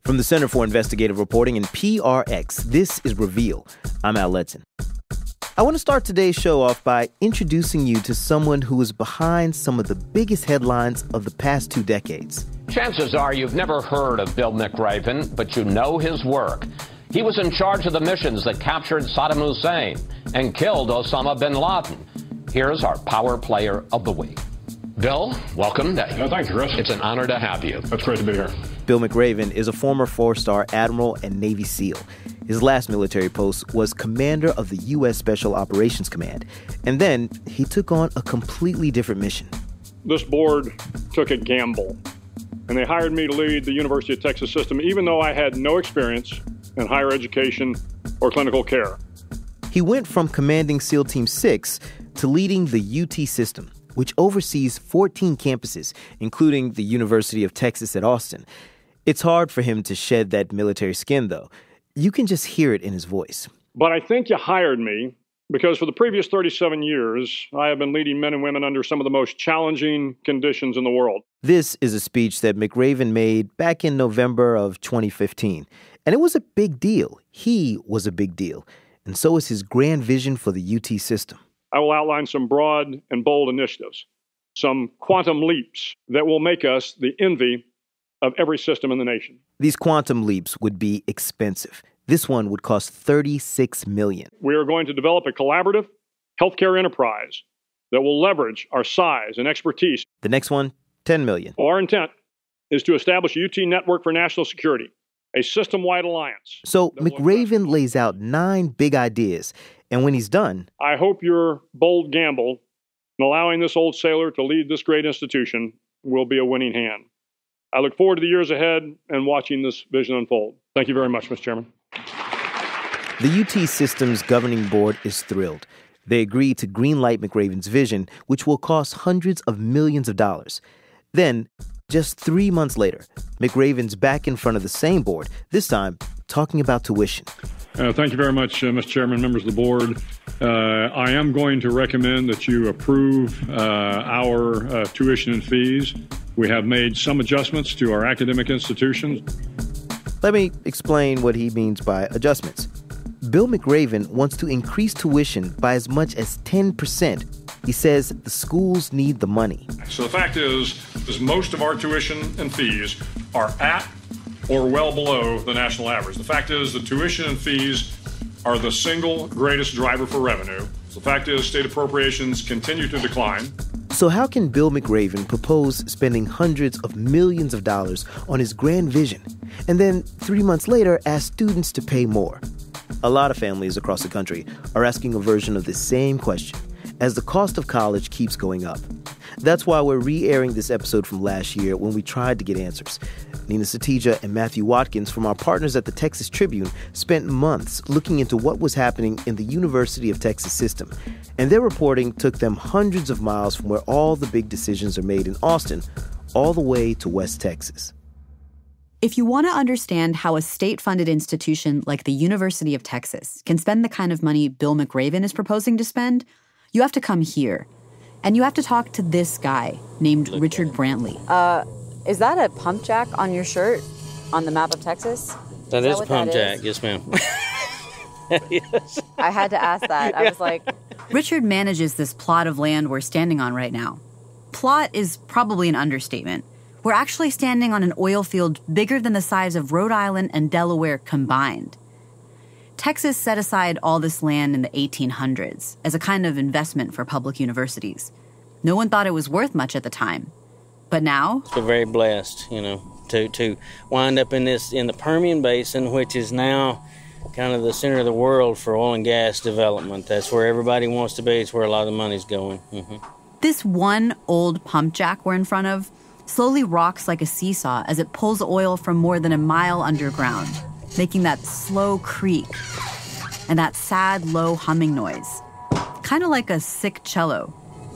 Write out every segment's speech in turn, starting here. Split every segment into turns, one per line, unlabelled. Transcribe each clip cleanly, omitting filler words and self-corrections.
From the Center for Investigative Reporting and PRX, this is Reveal. I'm Al Letson. I want to start today's show off by introducing you to someone who is behind some of the biggest headlines of the past 2 decades.
Chances are you've never heard of Bill McRaven, but you know his work. He was in charge of the missions that captured Saddam Hussein and killed Osama bin Laden. Here's our Power Player of the Week. Bill, welcome.
Thank you, Chris.
It's an honor to have you.
It's great to be here.
Bill McRaven is a former 4-star admiral and Navy SEAL. His last military post was commander of the U.S. Special Operations Command. And then he took on a completely different mission.
This board took a gamble, and they hired me to lead the University of Texas system, even though I had no experience in higher education or clinical care.
He went from commanding SEAL Team 6 to leading the UT system, which oversees 14 campuses, including the University of Texas at Austin. It's hard for him to shed that military skin, though. You can just hear it in his voice.
But I think you hired me because for the previous 37 years, I have been leading men and women under some of the most challenging conditions in the world.
This is a speech that McRaven made back in November of 2015. And it was a big deal. He was a big deal. And so is his grand vision for the UT system.
I will outline some broad and bold initiatives, some quantum leaps that will make us the envy of every system in the nation.
These quantum leaps would be expensive. This one would cost $36 million.
We are going to develop a collaborative healthcare enterprise that will leverage our size and expertise.
The next one, $10 million.
Our intent is to establish a UT network for national security, a system-wide alliance.
So McRaven lays out 9 big ideas. And when he's done,
I hope your bold gamble in allowing this old sailor to lead this great institution will be a winning hand. I look forward to the years ahead and watching this vision unfold. Thank you very much, Mr. Chairman.
The UT System's governing board is thrilled. They agreed to greenlight McRaven's vision, which will cost hundreds of millions of dollars. Then, just 3 months later, McRaven's back in front of the same board, this time talking about tuition.
Thank you very much, Mr. Chairman, members of the board. I am going to recommend that you approve our tuition and fees. We have made some adjustments to our academic institutions.
Let me explain what he means by adjustments. Bill McRaven wants to increase tuition by as much as 10%. He says the schools need the money.
So the fact is most of our tuition and fees are at or well below the national average. The fact is the tuition and fees are the single greatest driver for revenue. The fact is state appropriations continue to decline.
So how can Bill McRaven propose spending hundreds of millions of dollars on his grand vision and then 3 months later ask students to pay more? A lot of families across the country are asking a version of the same question as the cost of college keeps going up. That's why we're re-airing this episode from last year when we tried to get answers. Nina Satija and Matthew Watkins from our partners at the Texas Tribune spent months looking into what was happening in the University of Texas system. And their reporting took them hundreds of miles from where all the big decisions are made in Austin, all the way to West Texas.
If you want to understand how a state-funded institution like the University of Texas can spend the kind of money Bill McRaven is proposing to spend, you have to come here. And you have to talk to this guy named Richard Brantley.
Is that a pump jack on your shirt on the map of Texas?
That is a pump jack, yes, ma'am.
Yes. I had to ask that. I was like...
Richard manages this plot of land we're standing on right now. Plot is probably an understatement. We're actually standing on an oil field bigger than the size of Rhode Island and Delaware combined. Texas set aside all this land in the 1800s as a kind of investment for public universities. No one thought it was worth much at the time. But now...
We're very blessed, to wind up in the Permian Basin, which is now kind of the center of the world for oil and gas development. That's where everybody wants to be. It's where a lot of the money's going. Mm-hmm.
This one old pump jack we're in front of slowly rocks like a seesaw as it pulls oil from more than a mile underground, making that slow creak and that sad, low humming noise. Kind of like a sick cello.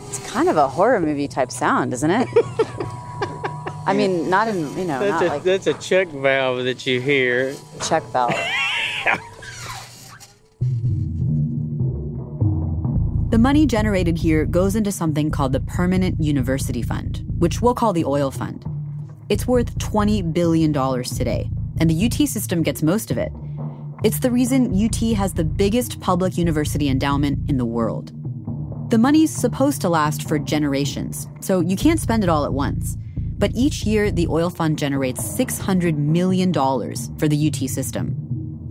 It's kind of a horror movie type sound, isn't it? I mean, not in,
That's a check valve that you hear.
Check valve.
The money generated here goes into something called the Permanent University Fund, which we'll call the Oil Fund. It's worth $20 billion today. and the UT system gets most of it. It's the reason UT has the biggest public university endowment in the world. The money's supposed to last for generations, so you can't spend it all at once. But each year, the oil fund generates $600 million for the UT system.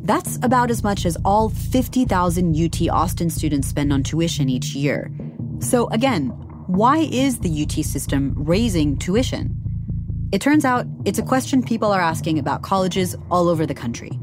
That's about as much as all 50,000 UT Austin students spend on tuition each year. So again, why is the UT system raising tuition? It turns out it's a question people are asking about colleges all over the country.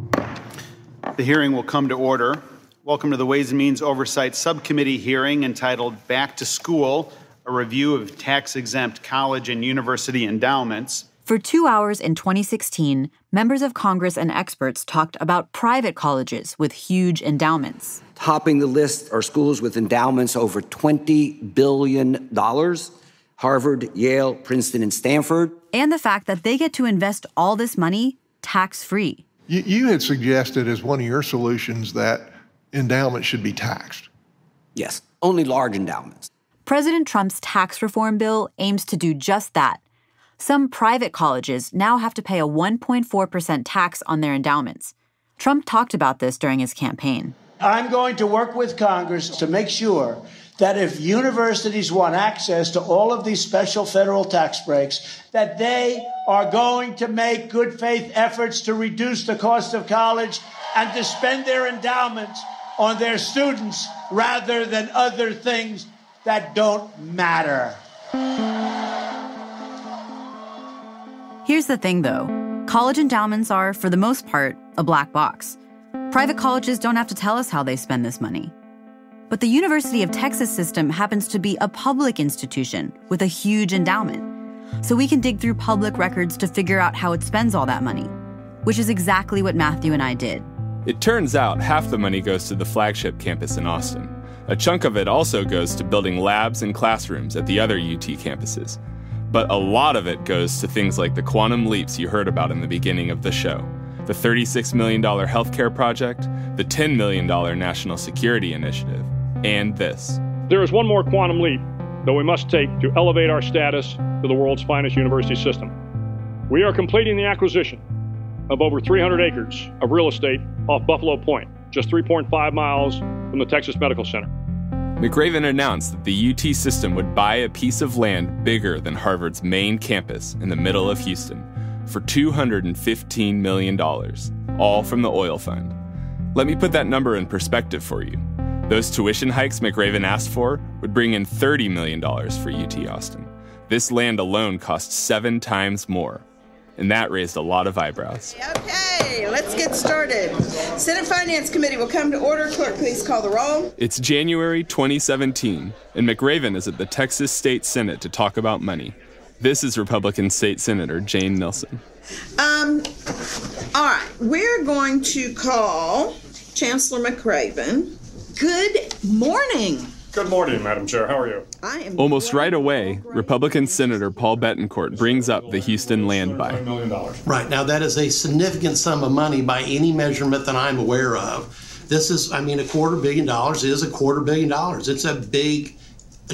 The hearing will come to order. Welcome to the Ways and Means Oversight Subcommittee hearing entitled Back to School, a review of tax-exempt college and university endowments.
For 2 hours in 2016, members of Congress and experts talked about private colleges with huge endowments.
Topping the list are schools with endowments over $20 billion. Harvard, Yale, Princeton, and Stanford.
And the fact that they get to invest all this money tax-free.
You had suggested as one of your solutions that endowments should be taxed.
Yes, only large endowments.
President Trump's tax reform bill aims to do just that. Some private colleges now have to pay a 1.4% tax on their endowments. Trump talked about this during his campaign.
I'm going to work with Congress to make sure that if universities want access to all of these special federal tax breaks, that they are going to make good faith efforts to reduce the cost of college and to spend their endowments on their students rather than other things that don't matter.
Here's the thing, though. College endowments are, for the most part, a black box. Private colleges don't have to tell us how they spend this money. But the University of Texas system happens to be a public institution with a huge endowment. So we can dig through public records to figure out how it spends all that money, which is exactly what Matthew and I did.
It turns out half the money goes to the flagship campus in Austin. A chunk of it also goes to building labs and classrooms at the other UT campuses. But a lot of it goes to things like the quantum leaps you heard about in the beginning of the show, the $36 million healthcare project, the $10 million national security initiative, and this.
There is one more quantum leap that we must take to elevate our status to the world's finest university system. We are completing the acquisition of over 300 acres of real estate off Buffalo Point, just 3.5 miles from the Texas Medical Center.
McRaven announced that the UT system would buy a piece of land bigger than Harvard's main campus in the middle of Houston for $215 million, all from the oil fund. Let me put that number in perspective for you. Those tuition hikes McRaven asked for would bring in $30 million for UT Austin. This land alone cost 7 times more, and that raised a lot of eyebrows.
Okay, let's get started. Senate Finance Committee will come to order. Clerk, please call the roll.
It's January 2017, and McRaven is at the Texas State Senate to talk about money. This is Republican State Senator Jane Nilsen.
All right, we're going to call Chancellor McRaven. Good morning.
Good morning, Madam Chair. How are you?
I am
Almost right away, Republican Senator Paul Bettencourt brings up the Houston land buy.
$1 million.
Right. Now, that is a significant sum of money by any measurement that I'm aware of. This is, $250 million is $250 million. It's a big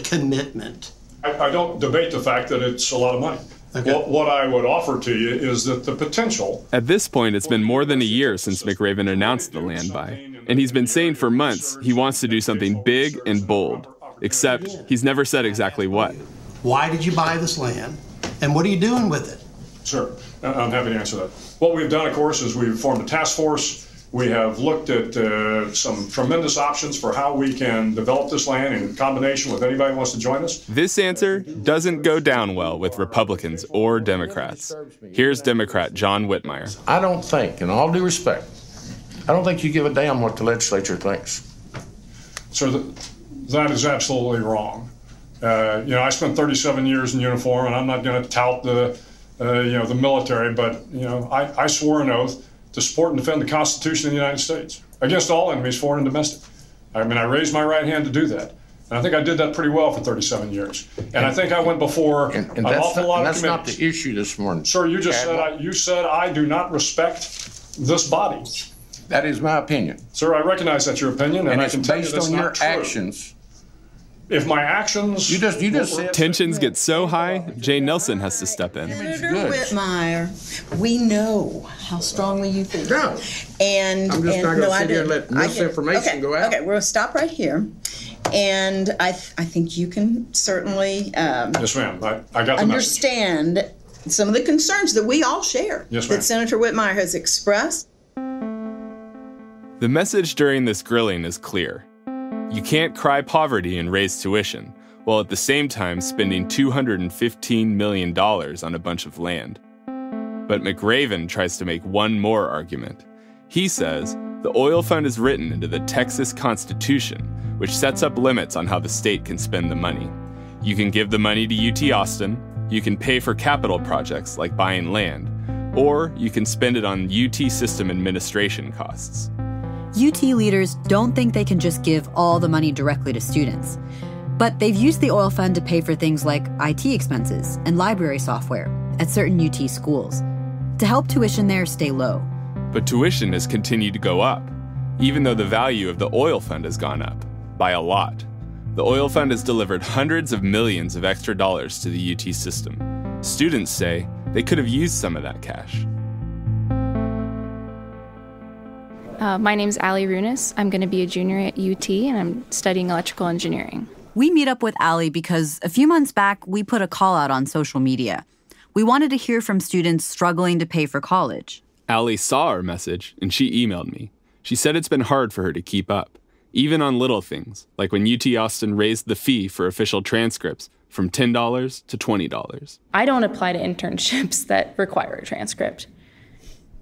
commitment.
I don't debate the fact that it's a lot of money. Okay. What I would offer to you is that the potential...
At this point, it's been more than a year since McRaven announced the land buy, and he's been saying for months he wants to do something big and bold, except he's never said exactly what.
Why did you buy this land, and what are you doing with it?
Sure, I'm happy to answer that. What we've done, of course, is we've formed a task force. We have looked at some tremendous options for how we can develop this land in combination with anybody who wants to join us.
This answer doesn't go down well with Republicans or Democrats. Here's Democrat John Whitmire.
I don't think, in all due respect, I don't think you give a damn what the legislature thinks.
Sir, that is absolutely wrong. I spent 37 years in uniform, and I'm not going to tout the military, but I swore an oath to support and defend the Constitution of the United States against all enemies, foreign and domestic. I raised my right hand to do that. And I think I did that pretty well for 37 years. And I think I went before an awful lot of committees.
That's not the issue this morning.
Sir, you just said I do not respect this body.
That is my opinion.
Sir, I recognize that's your opinion, and I can tell you that's not true.
Based on your actions
If my actions...
You just said...
Tensions get so high, Jay Nelson has to step in.
Senator Whitmire, we know how strongly you think.
No.
And
I'm just not going to sit here and let
I get it.
misinformation go out.
Okay, we'll stop right here. And I think you can certainly
Yes, ma'am. I got the
understand some of the concerns that we all share
Yes, ma'am.
that Senator Whitmire has expressed.
The message during this grilling is clear. You can't cry poverty and raise tuition, while at the same time spending $215 million on a bunch of land. But McRaven tries to make one more argument. He says the oil fund is written into the Texas Constitution, which sets up limits on how the state can spend the money. You can give the money to UT Austin, you can pay for capital projects like buying land, or you can spend it on UT system administration costs.
UT leaders don't think they can just give all the money directly to students. But they've used the oil fund to pay for things like IT expenses and library software at certain UT schools to help tuition there stay low.
But tuition has continued to go up, even though the value of the oil fund has gone up, by a lot. The oil fund has delivered hundreds of millions of extra dollars to the UT system. Students say they could have used some of that cash.
My name's Allie Runis. I'm going to be a junior at UT, and I'm studying electrical engineering.
We meet up with Allie because a few months back, we put a call out on social media. We wanted to hear from students struggling to pay for college.
Allie saw our message, and she emailed me. She said it's been hard for her to keep up, even on little things, like when UT Austin raised the fee for official transcripts from $10 to $20.
I don't apply to internships that require a transcript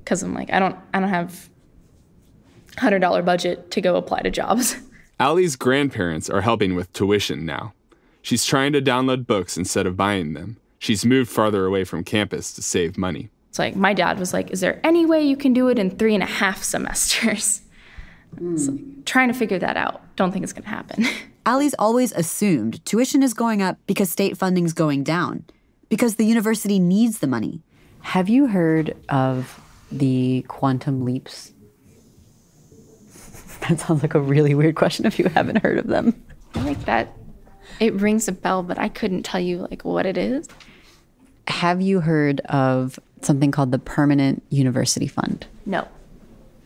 because I'm like, I don't have $100 budget to go apply to jobs.
Allie's grandparents are helping with tuition now. She's trying to download books instead of buying them. She's moved farther away from campus to save money.
It's like, my dad was like, is there any way you can do it in 3.5 semesters? So, trying to figure that out. Don't think it's going to happen.
Allie's always assumed tuition is going up because state funding's going down, because the university needs the money. Have you heard of the quantum leaps? That sounds like a really weird question if you haven't heard of them.
I like that. It rings a bell, but I couldn't tell you like what it is.
Have you heard of something called the Permanent University Fund?
No.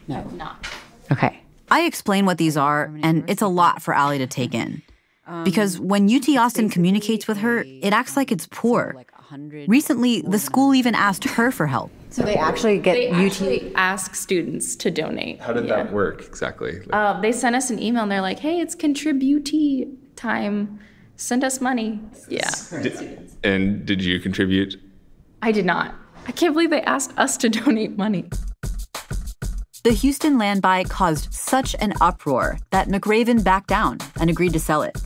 No.
I've not.
Okay. I explain what these are, and it's a lot for Allie to take in. Because when UT Austin communicates with her, it acts like it's poor. Recently, the school even asked her for help.
So they actually get
They actually ask students to donate.
How did that work exactly?
They sent us an email and they're like, hey, it's contributee time. Send us money. Yeah.
And did you contribute?
I did not. I can't believe they asked us to donate money.
The Houston land buy caused such an uproar that McRaven backed down and agreed to sell it.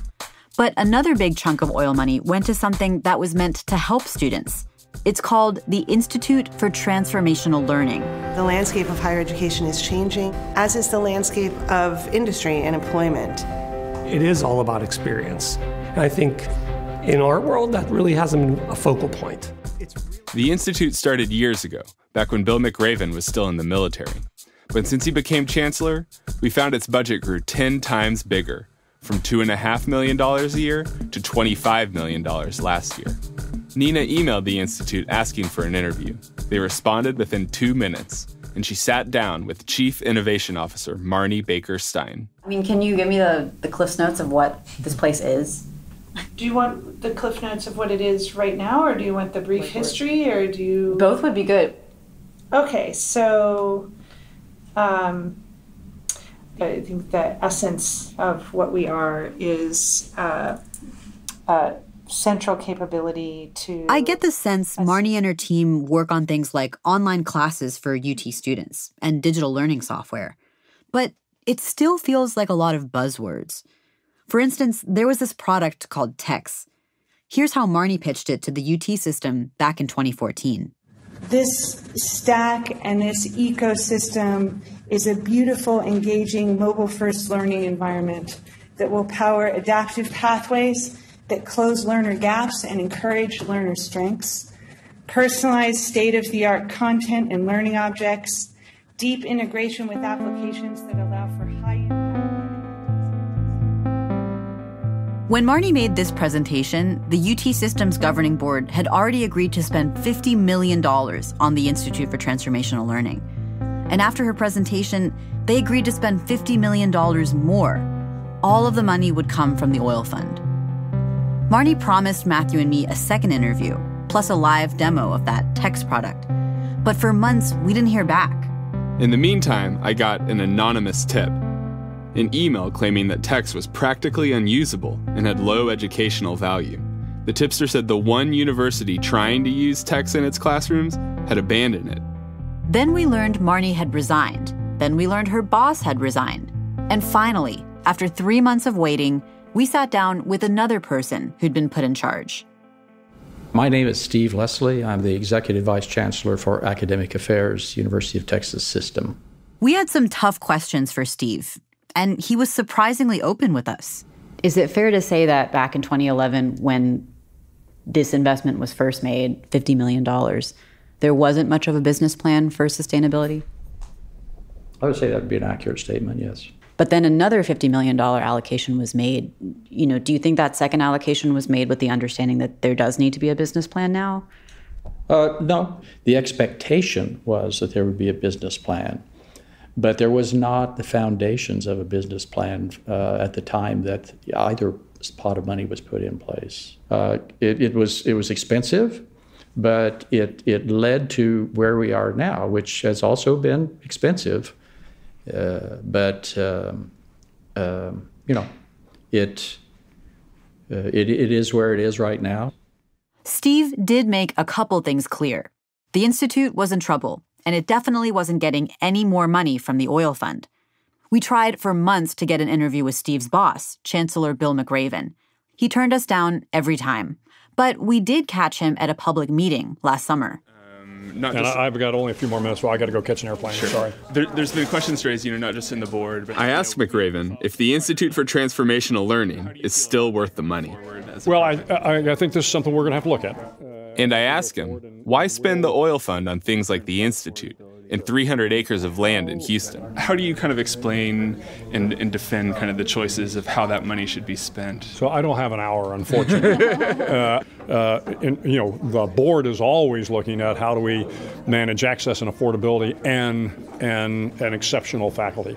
But another big chunk of oil money went to something that was meant to help students. It's called the Institute for Transformational Learning.
The landscape of higher education is changing, as is the landscape of industry and employment.
It is all about experience. And I think in our world, that really hasn't been a focal point.
The Institute started years ago, back when Bill McRaven was still in the military. But since he became chancellor, we found its budget grew 10 times bigger, from $2.5 million a year to $25 million last year. Nina emailed the Institute asking for an interview. They responded within 2 minutes, and she sat down with Chief Innovation Officer Marnie Baker Stein.
I mean, can you give me the Cliff Notes of what this place is?
Do you want the Cliff Notes of what it is right now, or do you want the brief history, or do you...
Both would be good.
Okay, so I think the essence of what we are is central capability to...
I get the sense Marnie and her team work on things like online classes for UT students and digital learning software. But it still feels like a lot of buzzwords. For instance, there was this product called TEX. Here's how Marnie pitched it to the UT system back in 2014.
This stack and this ecosystem is a beautiful, engaging, mobile-first learning environment that will power adaptive pathways that close learner gaps and encourage learner strengths, personalized state-of-the-art content and learning objects, deep integration with applications that allow for high impact.
When Marnie made this presentation, the UT Systems Governing Board had already agreed to spend $50 million on the Institute for Transformational Learning. And after her presentation, they agreed to spend $50 million more. All of the money would come from the oil fund. Marnie promised Matthew and me a second interview, plus a live demo of that TEX product. But for months, we didn't hear back.
In the meantime, I got an anonymous tip. An email claiming that TEX was practically unusable and had low educational value. The tipster said the one university trying to use TEX in its classrooms had abandoned it.
Then we learned Marnie had resigned. Then we learned her boss had resigned. And finally, after 3 months of waiting, we sat down with another person who'd been put in charge.
My name is Steve Leslie. I'm the Executive Vice Chancellor for Academic Affairs, University of Texas System.
We had some tough questions for Steve, and he was surprisingly open with us.
Is it fair to say that back in 2011, when this investment was first made, $50 million, there wasn't much of a business plan for sustainability?
I would say that would be an accurate statement, yes.
But then another $50 million allocation was made. Do you think that second allocation was made with the understanding that there does need to be a business plan now?
No. The expectation was that there would be a business plan, but there was not the foundations of a business plan at the time that either pot of money was put in place. It was expensive, but it led to where we are now, which has also been expensive. It is where it is right now.
Steve did make a couple things clear. The Institute was in trouble, and it definitely wasn't getting any more money from the oil fund. We tried for months to get an interview with Steve's boss, Chancellor Bill McRaven. He turned us down every time. But we did catch him at a public meeting last summer.
I've got only a few more minutes, so I got to go catch an airplane.
Sure.
Sorry.
There's been questions raised, not just in the board. But I asked McRaven if the Institute for Transformational Learning is still worth the money.
Well, I think this is something we're going to have to look at.
And I asked him, why spend the oil fund on things like the Institute and 300 acres of land in Houston?
How do you kind of explain and defend kind of the choices of how that money should be spent?
So I don't have an hour, unfortunately. The board is always looking at how do we manage access and affordability and exceptional faculty.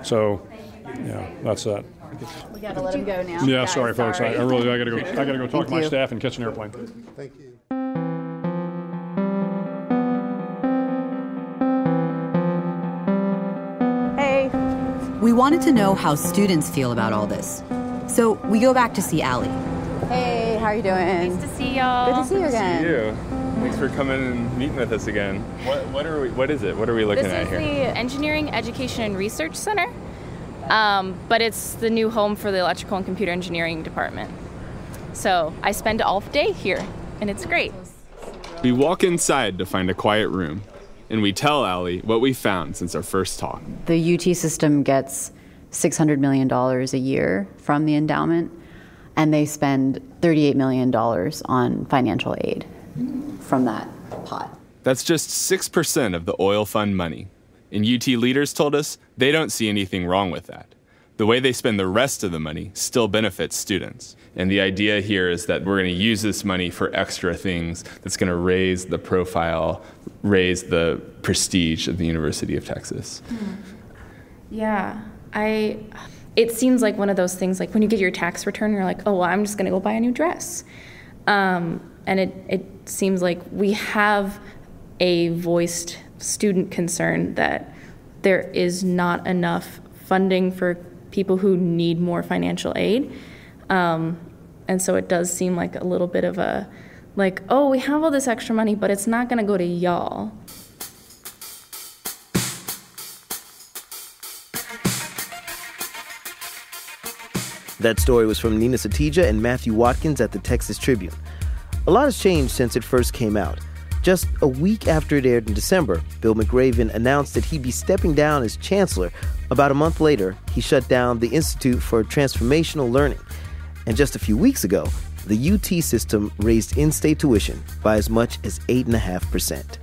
So, that's that.
We got to let him go now.
Yeah, sorry, folks. I got to go talk to my staff and catch an airplane.
Thank you.
We wanted to know how students feel about all this. So we go back to see Allie.
Hey, how are you doing?
Nice to see y'all.
Good to see you again.
Good to see you. Thanks for coming and meeting with us again. What is it? What are we looking at here?
This is the Engineering, Education, and Research Center, but it's the new home for the Electrical and Computer Engineering Department. So I spend all day here, and it's great.
We walk inside to find a quiet room. And we tell Allie what we found since our first talk.
The UT system gets $600 million a year from the endowment, and they spend $38 million on financial aid from that pot.
That's just 6% of the oil fund money. And UT leaders told us they don't see anything wrong with that. The way they spend the rest of the money still benefits students. And the idea here is that we're going to use this money for extra things that's going to raise the profile, raise the prestige of the University of Texas.
Yeah, it seems like one of those things, like when you get your tax return, you're like, oh, well, I'm just going to go buy a new dress. And it seems like we have a voiced student concern that there is not enough funding for people who need more financial aid. And so it does seem like a little bit of a, like, oh, we have all this extra money, but it's not going to go to y'all.
That story was from Nina Satija and Matthew Watkins at the Texas Tribune. A lot has changed since it first came out. Just a week after it aired in December, Bill McRaven announced that he'd be stepping down as chancellor. About a month later, he shut down the Institute for Transformational Learning. And just a few weeks ago, the UT system raised in-state tuition by as much as 8.5%.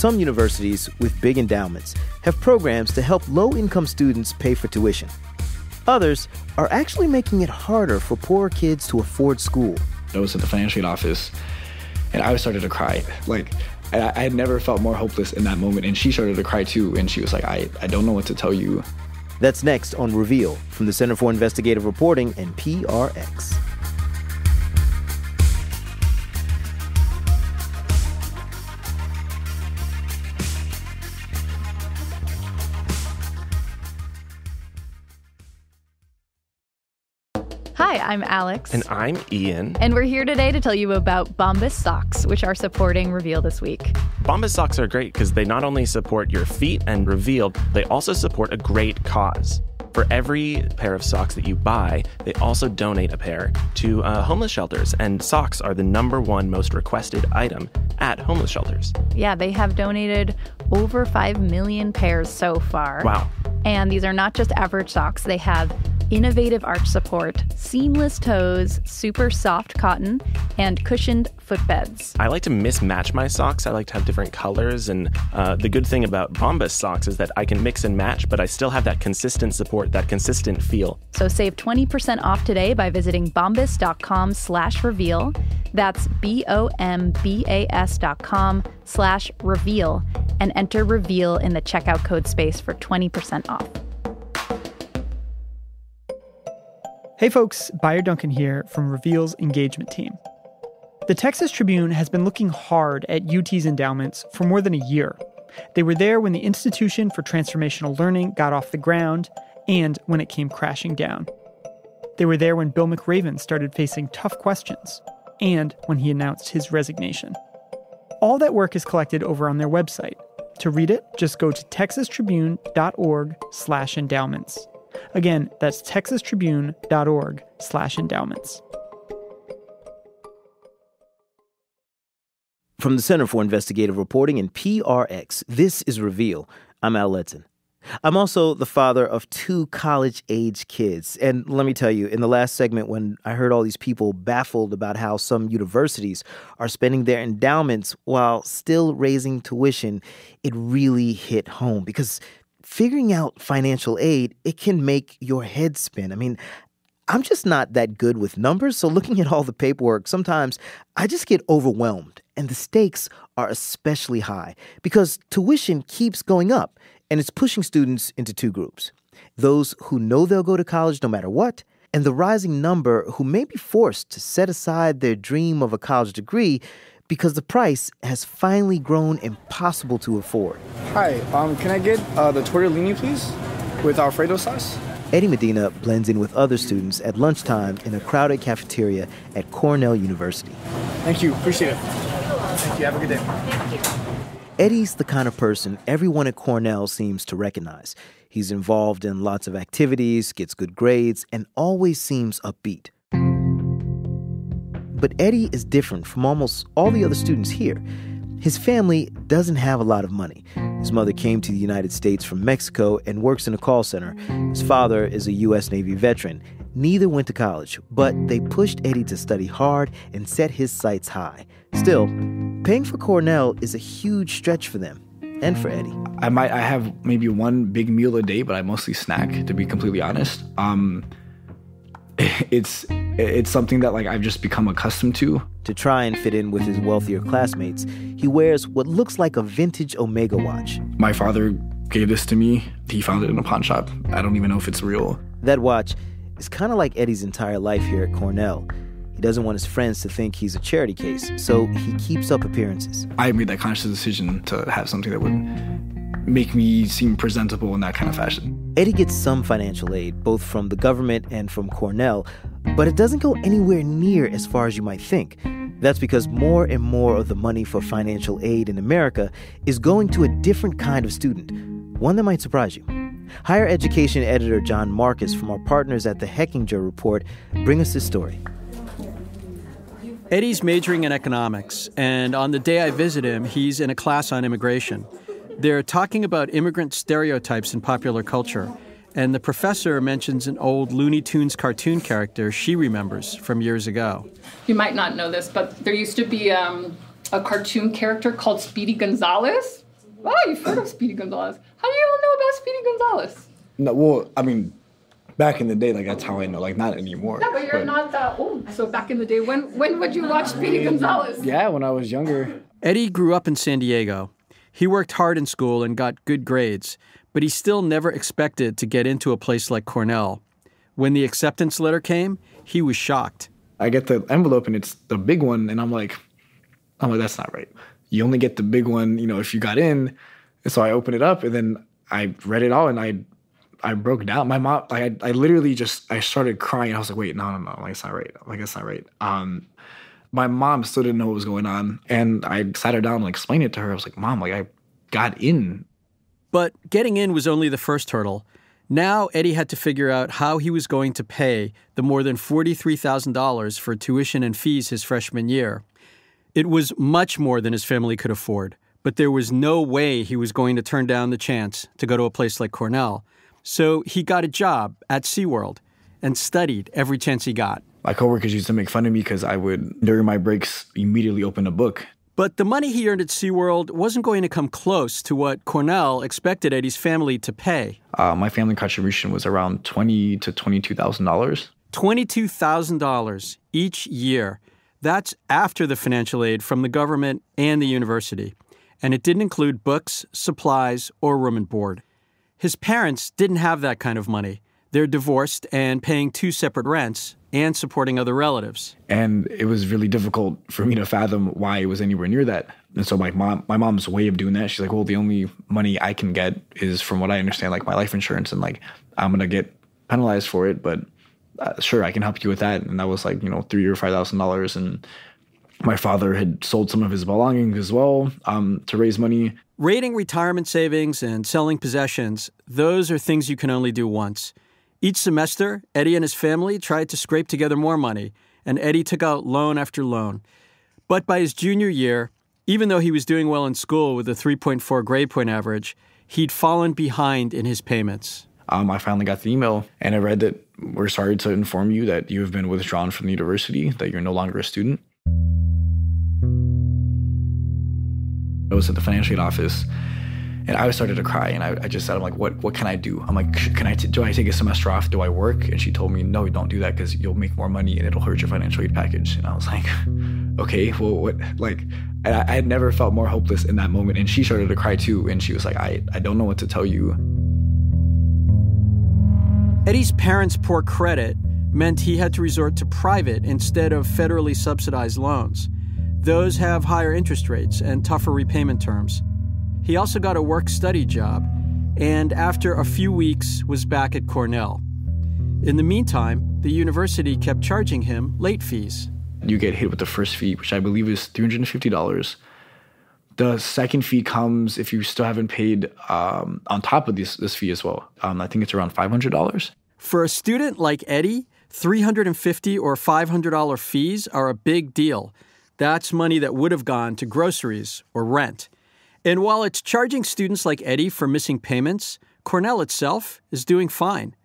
Some universities with big endowments have programs to help low-income students pay for tuition. Others are actually making it harder for poor kids to afford school.
I was at the financial aid office, and I started to cry. I had never felt more hopeless in that moment, and she started to cry too, and she was like, I don't know what to tell you.
That's next on Reveal from the Center for Investigative Reporting and PRX.
Hi, I'm Alex.
And I'm Ian.
And we're here today to tell you about Bombas socks, which are supporting Reveal this week.
Bombas socks are great because they not only support your feet and Reveal, they also support a great cause. For every pair of socks that you buy, they also donate a pair to homeless shelters. And socks are the #1 most requested item at homeless shelters.
Yeah, they have donated over 5 million pairs so far.
Wow.
And these are not just average socks. They have innovative arch support, seamless toes, super soft cotton, and cushioned footbeds.
I like to mismatch my socks. I like to have different colors. And the good thing about Bombas socks is that I can mix and match, but I still have that consistent support, that consistent feel.
So save 20% off today by visiting bombas.com/reveal. That's BOMBAS.com/reveal and enter reveal in the checkout code space for 20% off.
Hey folks, Buyer Duncan here from Reveal's engagement team. The Texas Tribune has been looking hard at UT's endowments for more than a year. They were there when the Institution for Transformational Learning got off the ground and when it came crashing down. They were there when Bill McRaven started facing tough questions and when he announced his resignation. All that work is collected over on their website. To read it, just go to texastribune.org/endowments. Again, that's texastribune.org/endowments.
From the Center for Investigative Reporting and PRX, this is Reveal. I'm Al Letson. I'm also the father of 2 college-age kids. And let me tell you, in the last segment when I heard all these people baffled about how some universities are spending their endowments while still raising tuition, it really hit home because figuring out financial aid, it can make your head spin. I mean, I'm just not that good with numbers, so looking at all the paperwork, sometimes I just get overwhelmed. And the stakes are especially high because tuition keeps going up, and it's pushing students into 2 groups. Those who know they'll go to college no matter what, and the rising number who may be forced to set aside their dream of a college degree because the price has finally grown impossible to afford.
Hi, can I get the tortellini, please, with Alfredo sauce?
Eddie Medina blends in with other students at lunchtime in a crowded cafeteria at Cornell University.
Thank you. Appreciate it. Thank you. Have a good day. Thank you.
Eddie's the kind of person everyone at Cornell seems to recognize. He's involved in lots of activities, gets good grades, and always seems upbeat. But Eddie is different from almost all the other students here. His family doesn't have a lot of money. His mother came to the United States from Mexico and works in a call center. His father is a U.S. Navy veteran. Neither went to college, but they pushed Eddie to study hard and set his sights high. Still, paying for Cornell is a huge stretch for them and for Eddie.
I have maybe one big meal a day, but I mostly snack, to be completely honest. It's something that I've just become accustomed to.
To try and fit in with his wealthier classmates, he wears what looks like a vintage Omega watch.
My father gave this to me. He found it in a pawn shop. I don't even know if it's real.
That watch is kind of like Eddie's entire life here at Cornell. He doesn't want his friends to think he's a charity case, so he keeps up appearances.
I made that conscious decision to have something that would make me seem presentable in that kind of fashion.
Eddie gets some financial aid, both from the government and from Cornell, but it doesn't go anywhere near as far as you might think. That's because more and more of the money for financial aid in America is going to a different kind of student, one that might surprise you. Higher education editor John Marcus from our partners at the Hechinger Report bring us this story.
Eddie's majoring in economics, and on the day I visit him, he's in a class on immigration. They're talking about immigrant stereotypes in popular culture, and the professor mentions an old Looney Tunes cartoon character she remembers from years ago.
You might not know this, but there used to be a cartoon character called Speedy Gonzales.
Oh, you've heard of Speedy Gonzalez. How do you all know about Speedy Gonzalez?
No, well, I mean, back in the day, like, that's how I know, like, not anymore.
Yeah, but you're not that old. So back in the day, when would you watch Speedy Gonzalez?
Yeah, when I was younger.
Eddie grew up in San Diego. He worked hard in school and got good grades, but he still never expected to get into a place like Cornell. When the acceptance letter came, he was shocked.
I get the envelope and it's the big one, and I'm like, that's not right. You only get the big one, you know, if you got in. And so I opened it up, and then I read it all, and I broke down. My mom, like, I literally I started crying. I was like, wait, no, like, it's not right. Like, it's not right. My mom still didn't know what was going on, and I sat her down and explained it to her. I was like, Mom, like, I got in.
But getting in was only the first hurdle. Now Eddie had to figure out how he was going to pay the more than $43,000 for tuition and fees his freshman year. It was much more than his family could afford, but there was no way he was going to turn down the chance to go to a place like Cornell. So he got a job at SeaWorld and studied every chance he got.
My coworkers used to make fun of me because I would, during my breaks, immediately open a book.
But the money he earned at SeaWorld wasn't going to come close to what Cornell expected Eddie's family to pay.
My family contribution was around $20,000 to $22,000.
$22,000 each year. That's after the financial aid from the government and the university. And it didn't include books, supplies, or room and board. His parents didn't have that kind of money. They're divorced and paying 2 separate rents and supporting other relatives.
And it was really difficult for me to fathom why it was anywhere near that. And so my mom's way of doing that, she's like, well, the only money I can get is from what I understand, like, my life insurance, and, like, I'm going to get penalized for it, but sure, I can help you with that. And that was like, you know, $3,000 or $5,000. And my father had sold some of his belongings as well to raise money.
Raiding retirement savings and selling possessions, those are things you can only do once. Each semester, Eddie and his family tried to scrape together more money, and Eddie took out loan after loan. But by his junior year, even though he was doing well in school with a 3.4 grade point average, he'd fallen behind in his payments.
I finally got the email, and I read that we're sorry to inform you that you have been withdrawn from the university, that you're no longer a student. I was at the financial aid office, and I started to cry, and I just said, I'm like, what can I do? I'm like, do I take a semester off? Do I work? And she told me, no, don't do that because you'll make more money and it'll hurt your financial aid package. And I was like, okay, well, what? Like, I had never felt more hopeless in that moment. And she started to cry too, and she was like, I don't know what to tell you.
Eddie's parents' poor credit meant he had to resort to private instead of federally subsidized loans. Those have higher interest rates and tougher repayment terms. He also got a work-study job, and after a few weeks was back at Cornell. In the meantime, the university kept charging him late fees.
You get hit with the first fee, which I believe is $350. The second fee comes if you still haven't paid on top of this fee as well. I think it's around $500.
For a student like Eddie, $350 or $500 fees are a big deal. That's money that would have gone to groceries or rent. And while it's charging students like Eddie for missing payments, Cornell itself is doing fine.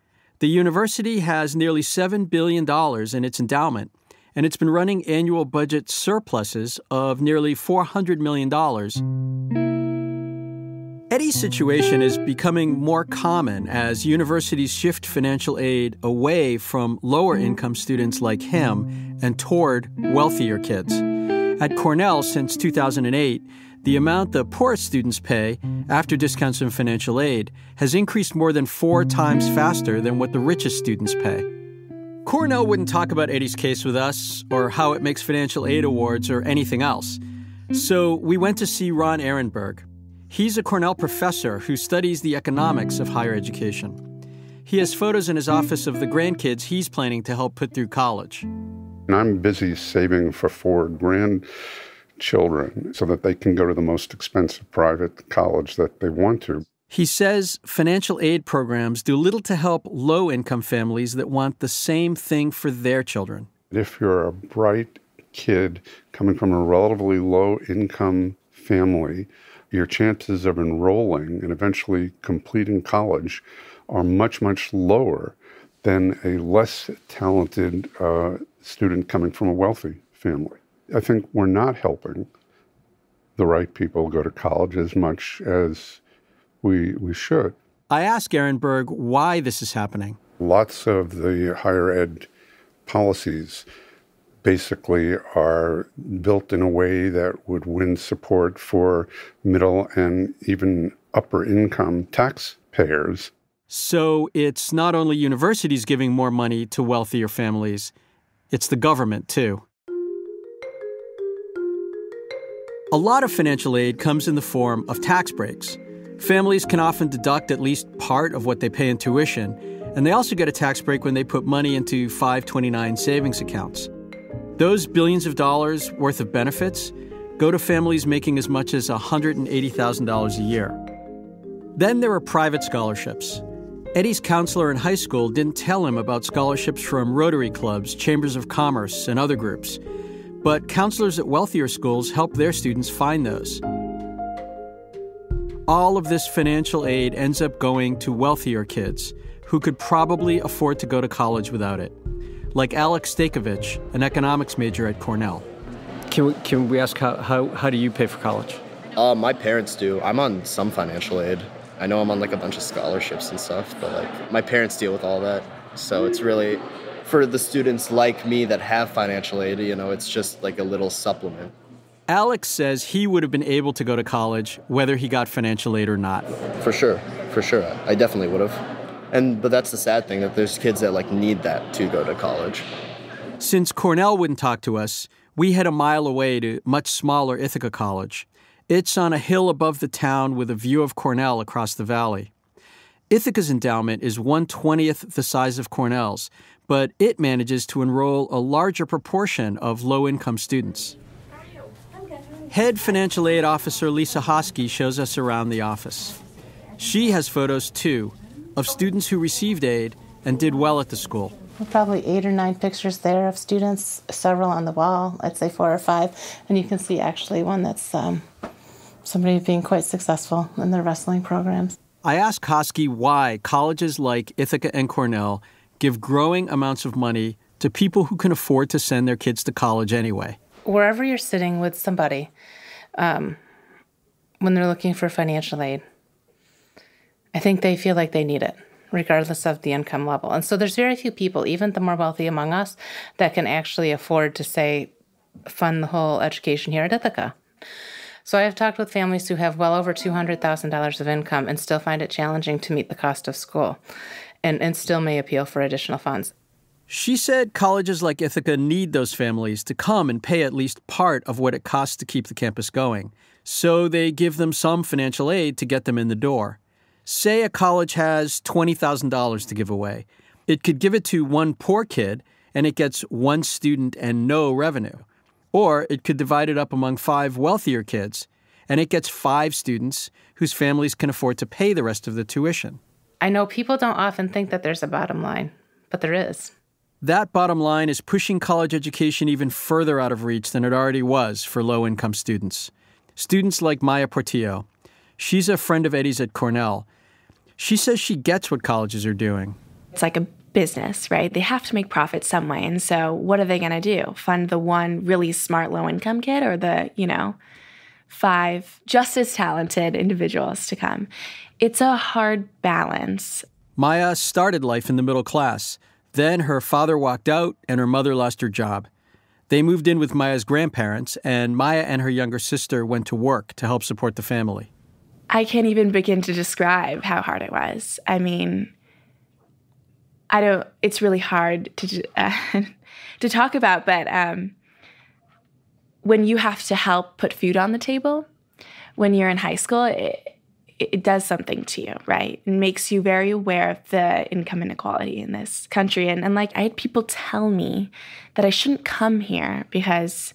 The university has nearly $7 billion in its endowment, and it's been running annual budget surpluses of nearly $400 million. Eddie's situation is becoming more common as universities shift financial aid away from lower-income students like him and toward wealthier kids. At Cornell since 2008, the amount the poorest students pay, after discounts and financial aid, has increased more than 4 times faster than what the richest students pay. Cornell wouldn't talk about Eddie's case with us, or how it makes financial aid awards, or anything else. So we went to see Ron Ehrenberg. He's a Cornell professor who studies the economics of higher education. He has photos in his office of the grandkids he's planning to help put through college.
And I'm busy saving for 4 grandchildren so that they can go to the most expensive private college that they want to.
He says financial aid programs do little to help low-income families that want the same thing for their children.
If you're a bright kid coming from a relatively low-income family, your chances of enrolling and eventually completing college are much, much lower than a less talented student coming from a wealthy family. I think we're not helping the right people go to college as much as we should.
I asked Ehrenberg why this is happening.
Lots of the higher ed policies basically are built in a way that would win support for middle and even upper income taxpayers.
So it's not only universities giving more money to wealthier families, it's the government too. A lot of financial aid comes in the form of tax breaks. Families can often deduct at least part of what they pay in tuition, and they also get a tax break when they put money into 529 savings accounts. Those billions of dollars worth of benefits go to families making as much as $180,000 a year. Then there are private scholarships. Eddie's counselor in high school didn't tell him about scholarships from Rotary clubs, chambers of commerce, and other groups. But counselors at wealthier schools help their students find those. All of this financial aid ends up going to wealthier kids who could probably afford to go to college without it, like Alex Stakovich, an economics major at Cornell.
Can we ask how do you pay for college?
My parents do. I'm on some financial aid. I know I'm on like a bunch of scholarships and stuff, but like my parents deal with all that. So it's really, for the students like me that have financial aid, you know, it's just like a little supplement.
Alex says he would have been able to go to college whether he got financial aid or not.
For sure. I definitely would have. But that's the sad thing, that there's kids that like need that to go to college.
Since Cornell wouldn't talk to us, we head a mile away to much smaller Ithaca College. It's on a hill above the town with a view of Cornell across the valley. Ithaca's endowment is 1/20th the size of Cornell's, but it manages to enroll a larger proportion of low-income students. Head Financial Aid Officer Lisa Hosky shows us around the office. She has photos, too, of students who received aid and did well at the school.
Probably 8 or 9 pictures there of students, several on the wall, I'd say 4 or 5. And you can see actually one that's somebody being quite successful in their wrestling programs.
I asked Hosky why colleges like Ithaca and Cornell give growing amounts of money to people who can afford to send their kids to college anyway.
Wherever you're sitting with somebody, when they're looking for financial aid, I think they feel like they need it, regardless of the income level. And so there's very few people, even the more wealthy among us, that can actually afford to, say, fund the whole education here at Ithaca. So I have talked with families who have well over $200,000 of income and still find it challenging to meet the cost of school, and still may appeal for additional funds.
She said colleges like Ithaca need those families to come and pay at least part of what it costs to keep the campus going. So they give them some financial aid to get them in the door. Say a college has $20,000 to give away. It could give it to one poor kid, and it gets one student and no revenue. Or it could divide it up among 5 wealthier kids, and it gets 5 students whose families can afford to pay the rest of the tuition.
I know people don't often think that there's a bottom line, but there is.
That bottom line is pushing college education even further out of reach than it already was for low-income students. Students like Maya Portillo. She's a friend of Eddie's at Cornell. She says she gets what colleges are doing.
It's like a business, right? They have to make profit some way. And so what are they going to do? Fund the one really smart low-income kid or the, 5 just as talented individuals to come? It's a hard balance.
Maya started life in the middle class. Then her father walked out and her mother lost her job. They moved in with Maya's grandparents, and Maya and her younger sister went to work to help support the family.
I can't even begin to describe how hard it was. I mean, it's really hard to talk about, but when you have to help put food on the table, when you're in high school, it does something to you, right? It makes you very aware of the income inequality in this country. And I had people tell me that I shouldn't come here because,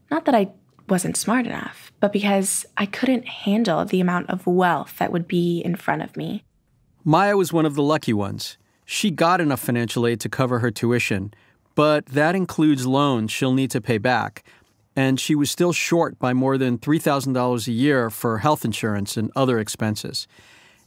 not that I wasn't smart enough, but because I couldn't handle the amount of wealth that would be in front of me.
Maya was one of the lucky ones. She got enough financial aid to cover her tuition, but that includes loans she'll need to pay back. And she was still short by more than $3,000 a year for health insurance and other expenses.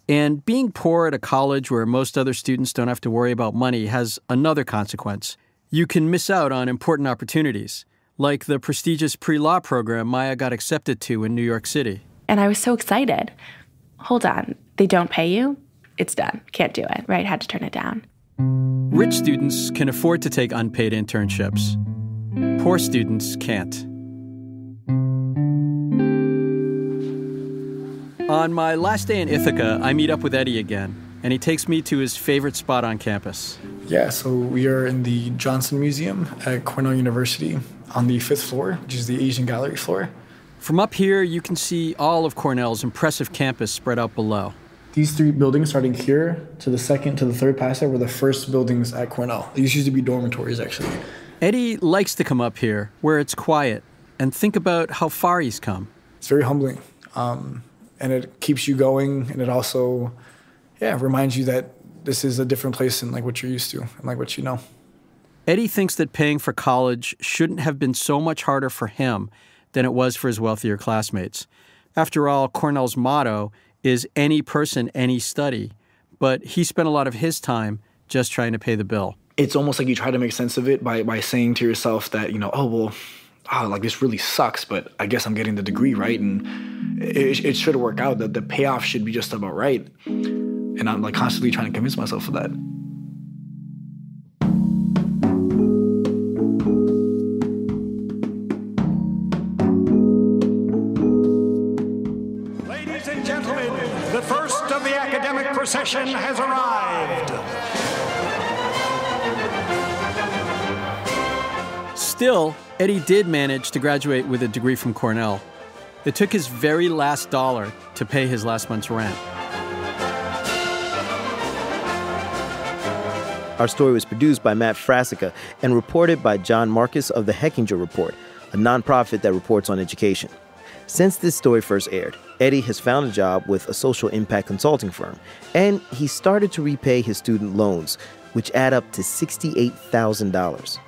And being poor at a college where most other students don't have to worry about money has another consequence. You can miss out on important opportunities, like the prestigious pre-law program Maya got accepted to in New York City.
And I was so excited. Hold on, they don't pay you? It's done. Can't do it, right? Had to turn it down.
Rich students can afford to take unpaid internships. Poor students can't. On my last day in Ithaca, I meet up with Eddie again, and he takes me to his favorite spot on campus.
Yeah, so we are in the Johnson Museum at Cornell University on the 5th floor, which is the Asian Gallery floor.
From up here, you can see all of Cornell's impressive campus spread out below.
These three buildings, starting here to the second to the third passage, were the first buildings at Cornell. These used to be dormitories, actually.
Eddie likes to come up here, where it's quiet, and think about how far he's come.
It's very humbling, and it keeps you going, and it also, reminds you that this is a different place than like what you're used to and like what you know.
Eddie thinks that paying for college shouldn't have been so much harder for him than it was for his wealthier classmates. After all, Cornell's motto is any person, any study, but he spent a lot of his time just trying to pay the bill.
It's almost like you try to make sense of it by saying to yourself that, like this really sucks, but I guess I'm getting the degree, right? And it should work out, that the payoff should be just about right. And I'm like constantly trying to convince myself of that.
Ladies and gentlemen, the first of the academic procession has arrived.
Still, Eddie did manage to graduate with a degree from Cornell. It took his very last dollar to pay his last month's rent.
Our story was produced by Matt Frasica and reported by John Marcus of the Hechinger Report, a nonprofit that reports on education. Since this story first aired, Eddie has found a job with a social impact consulting firm, and he started to repay his student loans, which add up to $68,000.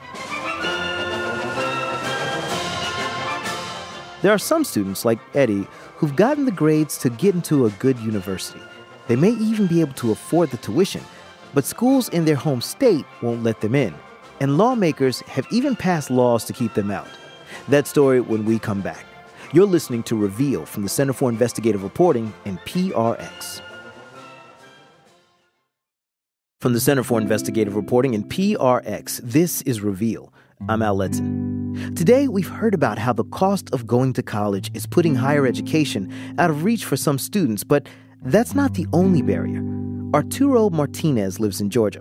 There are some students, like Eddie, who've gotten the grades to get into a good university. They may even be able to afford the tuition, but schools in their home state won't let them in. And lawmakers have even passed laws to keep them out. That story when we come back. You're listening to Reveal from the Center for Investigative Reporting and PRX. From the Center for Investigative Reporting and PRX, this is Reveal. I'm Al Letson. Today, we've heard about how the cost of going to college is putting higher education out of reach for some students, but that's not the only barrier. Arturo Martinez lives in Georgia.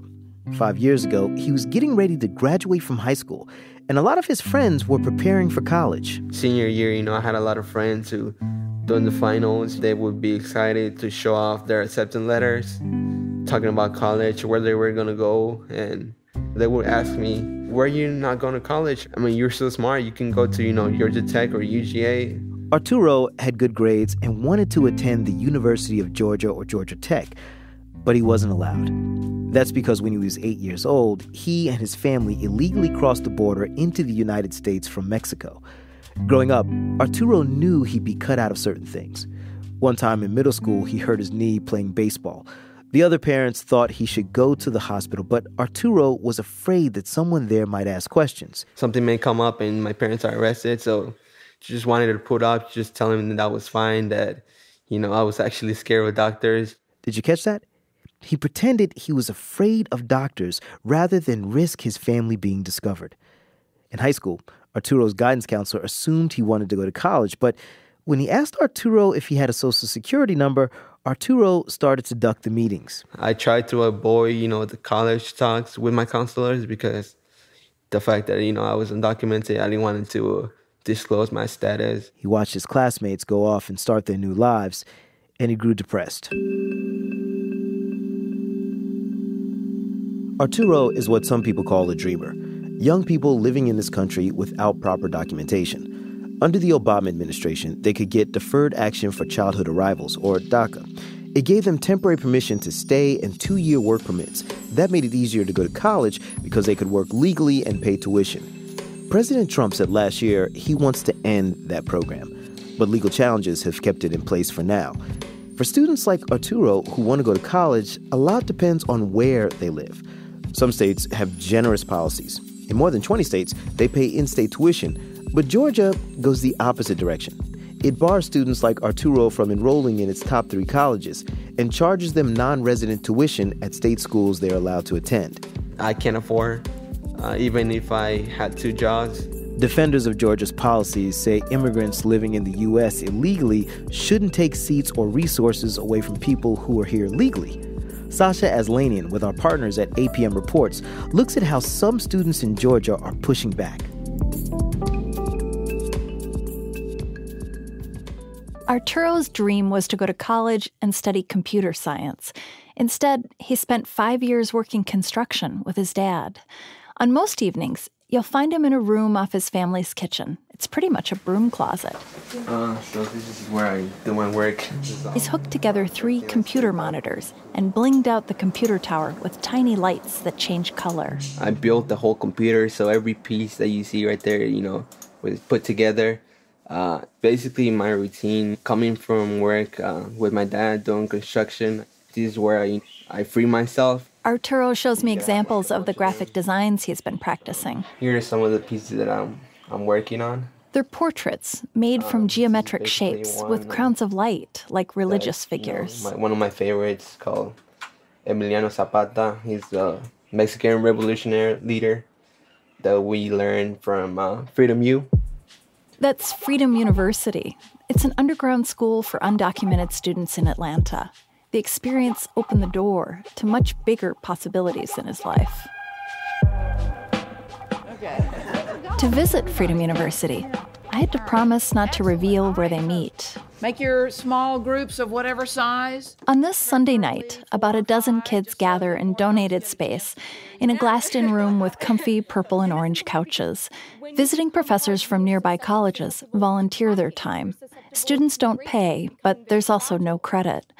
5 years ago, he was getting ready to graduate from high school, and a lot of his friends were preparing for college.
Senior year, I had a lot of friends who, during the finals, they would be excited to show off their acceptance letters, talking about college, where they were going to go, and they would ask me, why are you not going to college? I mean, you're so smart, you can go to, Georgia Tech or UGA.
Arturo had good grades and wanted to attend the University of Georgia or Georgia Tech, but he wasn't allowed. That's because when he was 8 years old, he and his family illegally crossed the border into the United States from Mexico. Growing up, Arturo knew he'd be cut out of certain things. One time in middle school, he hurt his knee playing baseball. The other parents thought he should go to the hospital, but Arturo was afraid that someone there might ask questions.
Something may come up and my parents are arrested, so just wanted to put up, just tell him that was fine, that, I was actually scared of doctors.
Did you catch that? He pretended he was afraid of doctors rather than risk his family being discovered. In high school, Arturo's guidance counselor assumed he wanted to go to college, but when he asked Arturo if he had a social security number, Arturo started to duck the meetings.
I tried to avoid, the college talks with my counselors because the fact that, I was undocumented, I didn't want to disclose my status.
He watched his classmates go off and start their new lives, and he grew depressed. Arturo is what some people call a dreamer. Young people living in this country without proper documentation. Under the Obama administration, they could get Deferred Action for Childhood Arrivals, or DACA. It gave them temporary permission to stay and 2-year work permits. That made it easier to go to college because they could work legally and pay tuition. President Trump said last year he wants to end that program, but legal challenges have kept it in place for now. For students like Arturo who want to go to college, a lot depends on where they live. Some states have generous policies. In more than 20 states, they pay in-state tuition. But Georgia goes the opposite direction. It bars students like Arturo from enrolling in its top 3 colleges and charges them non-resident tuition at state schools they're allowed to attend.
I can't afford, even if I had 2 jobs.
Defenders of Georgia's policies say immigrants living in the U.S. illegally shouldn't take seats or resources away from people who are here legally. Sasha Aslanian, with our partners at APM Reports, looks at how some students in Georgia are pushing back.
Arturo's dream was to go to college and study computer science. Instead, he spent 5 years working construction with his dad. On most evenings, you'll find him in a room off his family's kitchen. It's pretty much a broom closet.
So this is where I do my work.
He's hooked together 3 computer monitors and blinged out the computer tower with tiny lights that change color.
I built the whole computer, so every piece that you see right there, was put together. Basically, my routine coming from work with my dad doing construction, this is where I free myself.
Arturo shows me examples of the graphic designs he's been practicing.
Here are some of the pieces that I'm working on.
They're portraits made from geometric shapes with crowns of light, like religious figures.
One of my favorites called Emiliano Zapata. He's the Mexican revolutionary leader that we learned from Freedom U.
That's Freedom University. It's an underground school for undocumented students in Atlanta. The experience opened the door to much bigger possibilities in his life. To visit Freedom University, I had to promise not to reveal where they meet.
Make your small groups of whatever size.
On this Sunday night, about a dozen kids gather in donated space in a glassed-in room with comfy purple and orange couches. Visiting professors from nearby colleges volunteer their time. Students don't pay, but there's also no credit.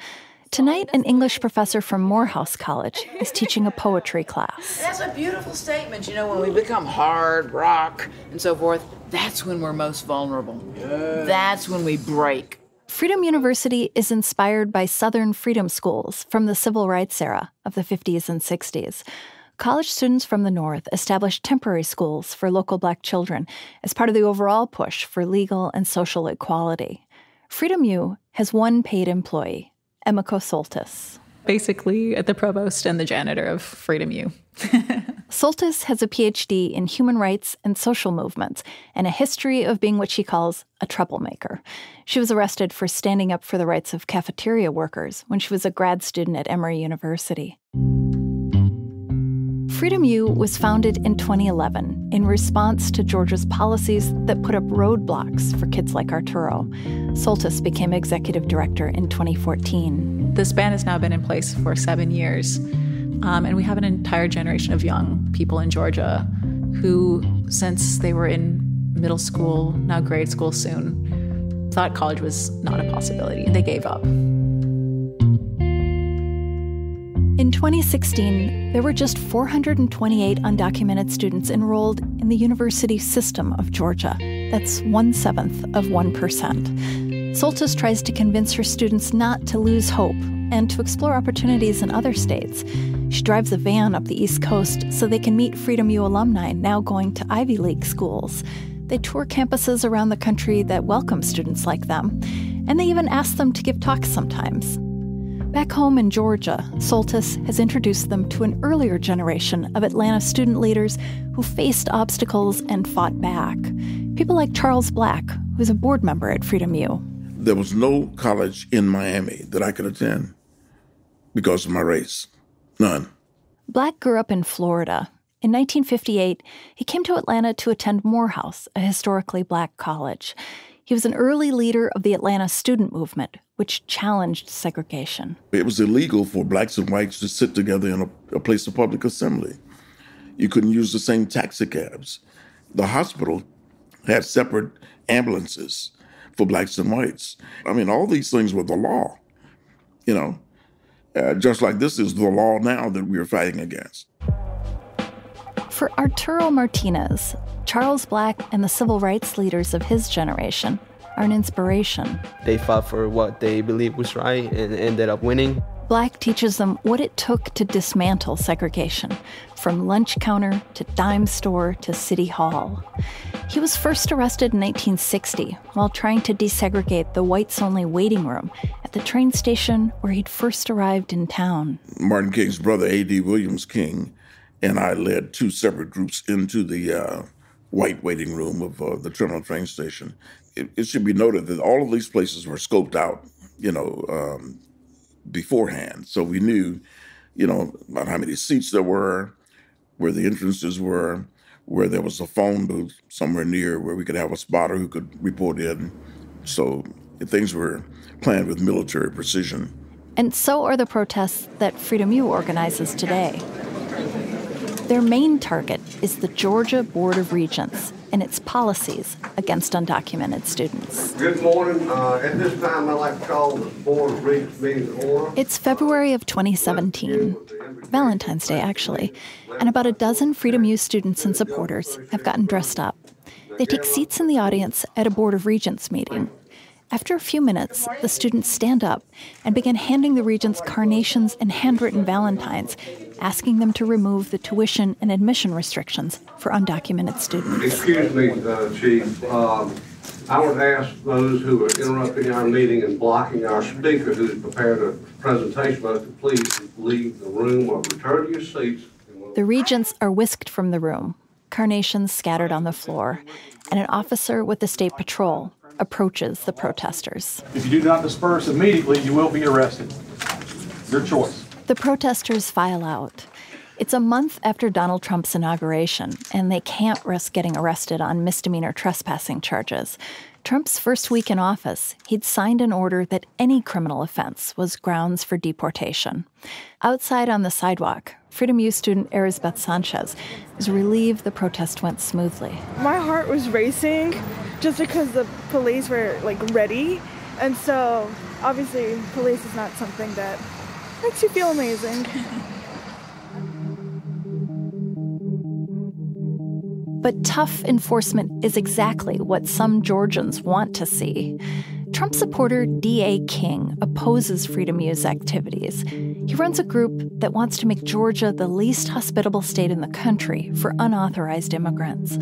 Tonight, an English professor from Morehouse College is teaching a poetry class.
That's a beautiful statement. When we become hard rock and so forth, that's when we're most vulnerable. Yes. That's when we break.
Freedom University is inspired by Southern freedom schools from the civil rights era of the 50s and 60s. College students from the North established temporary schools for local Black children as part of the overall push for legal and social equality. Freedom U has one paid employee, Emiko Soltis.
Basically, the provost and the janitor of Freedom U.
Soltis has a PhD in human rights and social movements and a history of being what she calls a troublemaker. She was arrested for standing up for the rights of cafeteria workers when she was a grad student at Emory University. Freedom U was founded in 2011 in response to Georgia's policies that put up roadblocks for kids like Arturo. Soltis became executive director in 2014.
This ban has now been in place for 7 years, and we have an entire generation of young people in Georgia who, since they were in middle school, now grade school soon, thought college was not a possibility. They gave up.
In 2016, there were just 428 undocumented students enrolled in the university system of Georgia. That's 1/7 of 1%. Soltis tries to convince her students not to lose hope and to explore opportunities in other states. She drives a van up the East Coast so they can meet Freedom U alumni now going to Ivy League schools. They tour campuses around the country that welcome students like them, and they even ask them to give talks sometimes. Back home in Georgia, Soltis has introduced them to an earlier generation of Atlanta student leaders who faced obstacles and fought back. People like Charles Black, who's a board member at Freedom U.
There was no college in Miami that I could attend because of my race. None.
Black grew up in Florida. In 1958, he came to Atlanta to attend Morehouse, a historically Black college. He was an early leader of the Atlanta student movement, which challenged segregation.
It was illegal for blacks and whites to sit together in a place of public assembly. You couldn't use the same taxi cabs. The hospital had separate ambulances for blacks and whites. All these things were the law, just like this is the law now that we're fighting against.
For Arturo Martinez, Charles Black and the civil rights leaders of his generation are an inspiration.
They fought for what they believed was right and ended up winning.
Black teaches them what it took to dismantle segregation, from lunch counter to dime store to city hall. He was first arrested in 1960 while trying to desegregate the whites-only waiting room at the train station where he'd first arrived in town.
Martin King's brother, A.D. Williams King, and I led two separate groups into the white waiting room of the terminal train station. It should be noted that all of these places were scoped out, beforehand. So we knew, about how many seats there were, where the entrances were, where there was a phone booth somewhere near where we could have a spotter who could report in. So things were planned with military precision.
And so are the protests that Freedom U organizes today. Their main target is the Georgia Board of Regents and its policies against undocumented students.
Good morning. At this time, I'd like to call the Board of Regents meeting to order.
It's February of 2017, Valentine's Day, actually, and about a dozen Freedom U students and supporters have gotten dressed up. They take seats in the audience at a Board of Regents meeting. After a few minutes, the students stand up and begin handing the regents carnations and handwritten valentines, asking them to remove the tuition and admission restrictions for undocumented students.
Excuse me, Chief. I would ask those who are interrupting our meeting and blocking our speaker who's prepared a presentation about it to please leave the room or return to your seats.
The regents are whisked from the room, carnations scattered on the floor, and an officer with the state patrol approaches the protesters.
If you do not disperse immediately, you will be arrested. Your choice.
The protesters file out. It's a month after Donald Trump's inauguration, and they can't risk getting arrested on misdemeanor trespassing charges. Trump's first week in office, he'd signed an order that any criminal offense was grounds for deportation. Outside on the sidewalk, Freedom U student Erisbeth Sanchez is relieved the protest went smoothly.
My heart was racing just because the police were, ready. And so, obviously, police is not something that makes you feel amazing.
But tough enforcement is exactly what some Georgians want to see. Trump supporter D.A. King opposes Freedom U's activities. He runs a group that wants to make Georgia the least hospitable state in the country for unauthorized immigrants.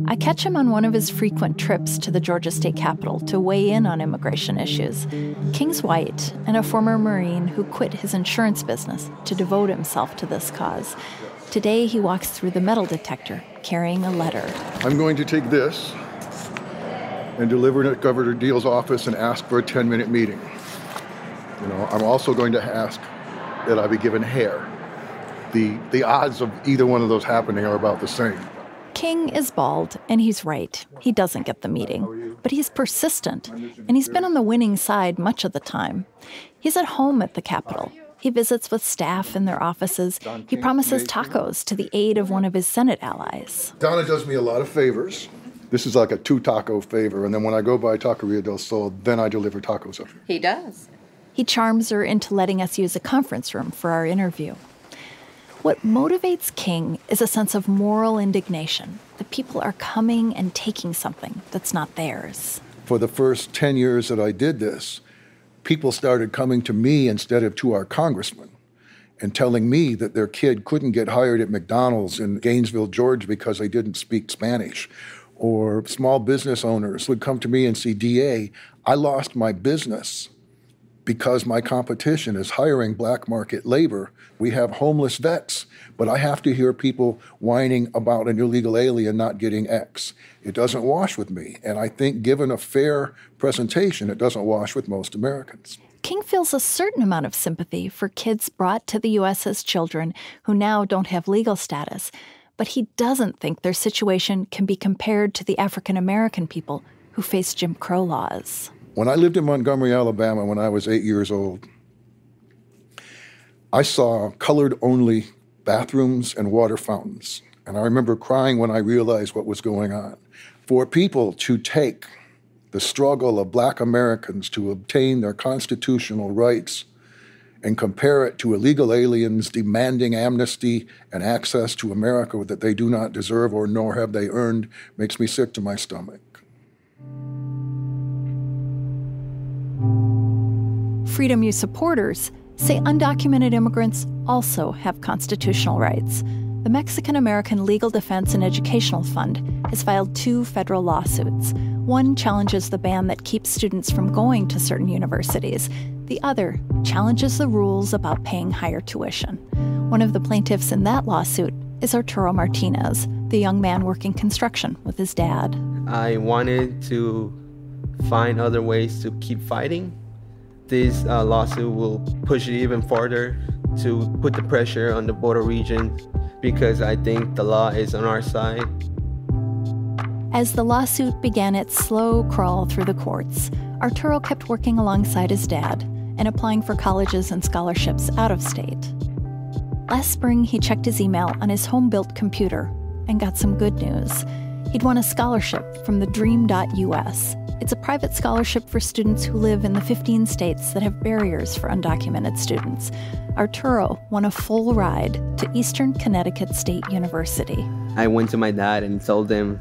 I catch him on one of his frequent trips to the Georgia state capitol to weigh in on immigration issues. King's white and a former Marine who quit his insurance business to devote himself to this cause. Today, he walks through the metal detector carrying a letter.
I'm going to take this and deliver it at Governor Deal's office and ask for a 10-minute meeting. I'm also going to ask that I be given hair. The odds of either one of those happening are about the same.
King is bald, and he's right. He doesn't get the meeting. But he's persistent, and he's been on the winning side much of the time. He's at home at the Capitol. He visits with staff in their offices. He promises tacos to the aid of one of his Senate allies.
Donna does me a lot of favors. This is like a 2-taco favor, and then when I go by Taqueria del Sol, then I deliver tacos up here.
He does. He charms her into letting us use a conference room for our interview. What motivates King is a sense of moral indignation that people are coming and taking something that's not theirs.
For the first 10 years that I did this, people started coming to me instead of to our congressman and telling me that their kid couldn't get hired at McDonald's in Gainesville, Georgia because they didn't speak Spanish. Or small business owners would come to me and say, DA, I lost my business because my competition is hiring black market labor. We have homeless vets, but I have to hear people whining about an illegal alien not getting X. It doesn't wash with me. And I think given a fair presentation, it doesn't wash with most Americans.
King feels a certain amount of sympathy for kids brought to the U.S. as children who now don't have legal status, but he doesn't think their situation can be compared to the African American people who face Jim Crow laws.
When I lived in Montgomery, Alabama, when I was 8 years old, I saw colored-only bathrooms and water fountains. And I remember crying when I realized what was going on. For people to take the struggle of black Americans to obtain their constitutional rights and compare it to illegal aliens demanding amnesty and access to America that they do not deserve or nor have they earned makes me sick to my stomach.
Freedom U supporters say undocumented immigrants also have constitutional rights. The Mexican-American Legal Defense and Educational Fund has filed 2 federal lawsuits. One challenges the ban that keeps students from going to certain universities. The other challenges the rules about paying higher tuition. One of the plaintiffs in that lawsuit is Arturo Martinez, the young man working construction with his dad.
I wanted to find other ways to keep fighting. This lawsuit will push it even further to put the pressure on the border region, because I think the law is on our side.
As the lawsuit began its slow crawl through the courts, Arturo kept working alongside his dad and applying for colleges and scholarships out of state. Last spring, he checked his email on his home-built computer and got some good news. He'd won a scholarship from the Dream.US. It's a private scholarship for students who live in the 15 states that have barriers for undocumented students. Arturo won a full ride to Eastern Connecticut State University.
I went to my dad and told him,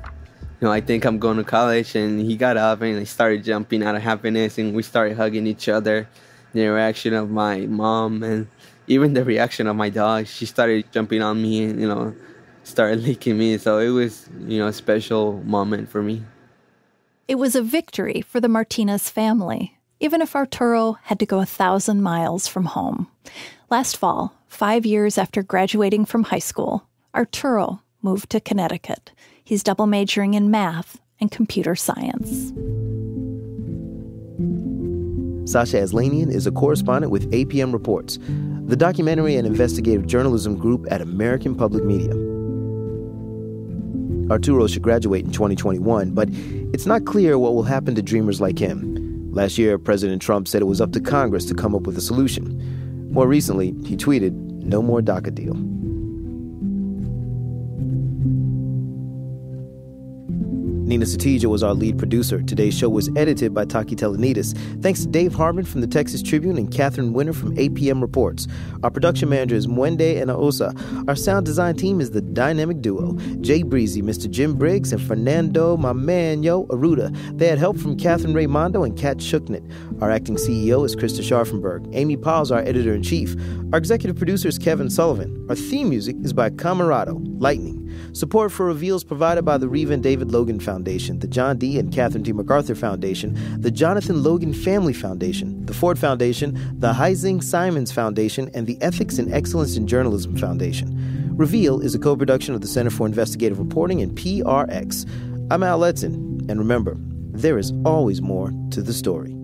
I think I'm going to college, and he got up and he started jumping out of happiness, and we started hugging each other. The reaction of my mom and even the reaction of my dog, she started jumping on me and, started licking me. So it was, a special moment for me.
It was a victory for the Martinez family, even if Arturo had to go 1,000 miles from home. Last fall, 5 years after graduating from high school, Arturo moved to Connecticut. He's double majoring in math and computer science.
Sasha Aslanian is a correspondent with APM Reports, the documentary and investigative journalism group at American Public Media. Arturo should graduate in 2021, but it's not clear what will happen to dreamers like him. Last year, President Trump said it was up to Congress to come up with a solution. More recently, he tweeted, "No more DACA deal." Nina Satija was our lead producer. Today's show was edited by Taki Telenides. Thanks to Dave Harmon from the Texas Tribune and Catherine Winter from APM Reports. Our production manager is Mwende Enaosa. Our sound design team is the dynamic duo, Jay Breezy, Mr. Jim Briggs, and Fernando, my man, Aruda. They had help from Catherine Raimondo and Kat Shuknit. Our acting CEO is Krista Scharfenberg. Amy Powell's our editor-in-chief. Our executive producer is Kevin Sullivan. Our theme music is by Camarado, Lightning. Support for Reveal is provided by the Reva and David Logan Foundation, the John D. and Catherine T. MacArthur Foundation, the Jonathan Logan Family Foundation, the Ford Foundation, the Heising Simons Foundation, and the Ethics and Excellence in Journalism Foundation. Reveal is a co-production of the Center for Investigative Reporting and PRX. I'm Al Letson, and remember, there is always more to the story.